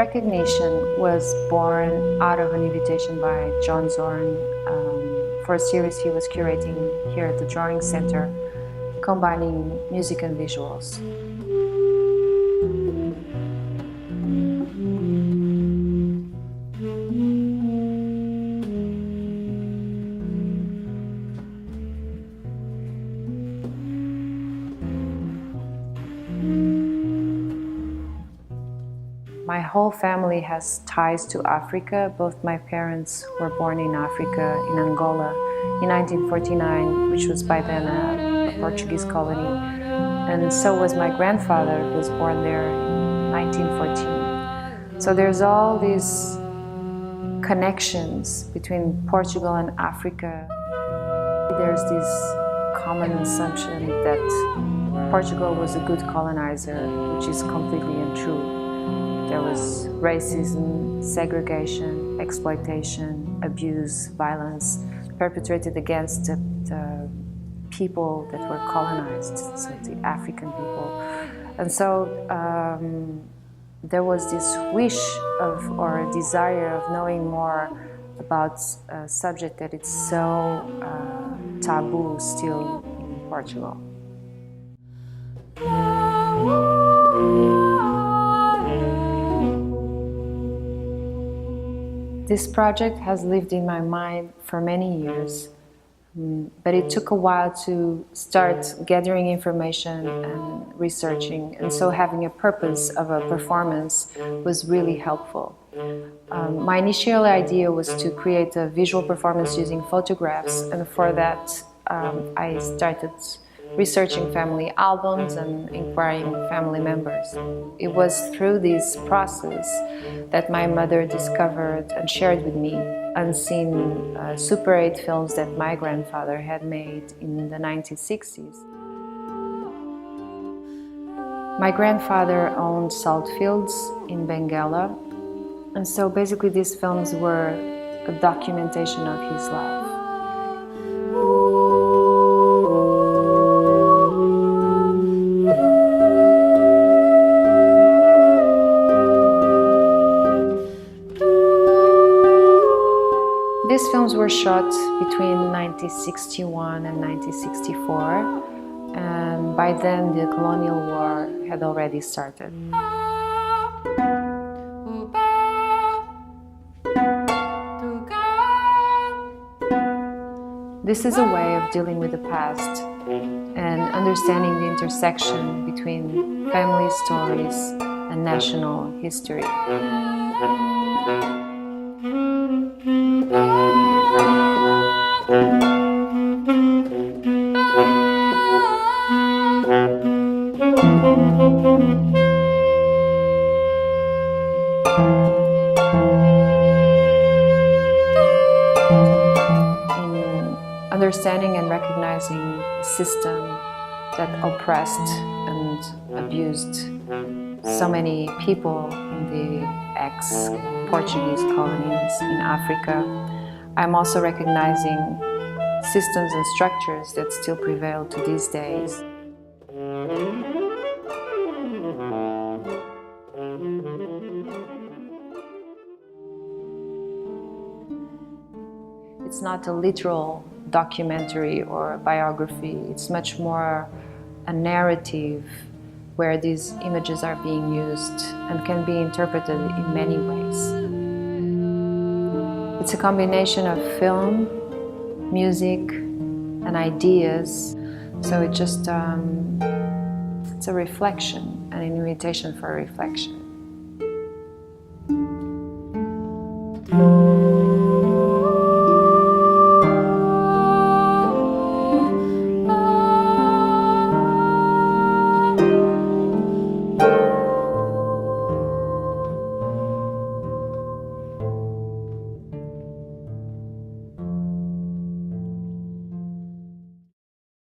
recognition was born out of an invitation by John Zorn for a series he was curating here at the Drawing Center, combining music and visuals. My whole family has ties to Africa. Both my parents were born in Africa, in Angola, in 1949, which was by then a Portuguese colony. And so was my grandfather, who was born there in 1914. So there's all these connections between Portugal and Africa. There's this common assumption that Portugal was a good colonizer, which is completely untrue. There was racism, segregation, exploitation, abuse, violence perpetrated against the people that were colonized, so the African people. And so there was this wish of, or a desire of knowing more about a subject that is so taboo still in Portugal. This project has lived in my mind for many years, but it took a while to start gathering information and researching, and so having a purpose of a performance was really helpful. My initial idea was to create a visual performance using photographs, and for that I started researching family albums and inquiring family members. It was through this process that my mother discovered and shared with me unseen Super 8 films that my grandfather had made in the 1960s. My grandfather owned salt fields in Benguela, and so basically these films were a documentation of his life. These films were shot between 1961 and 1964, and by then the colonial war had already started. This is a way of dealing with the past and understanding the intersection between family stories and national history. Understanding and recognizing a system that oppressed and abused so many people in the ex-Portuguese colonies in Africa, I'm also recognizing systems and structures that still prevail to these days. It's not a literal documentary or a biography, it's much more a narrative where these images are being used and can be interpreted in many ways. It's a combination of film, music, and ideas, so it just it's a reflection, an invitation for a reflection.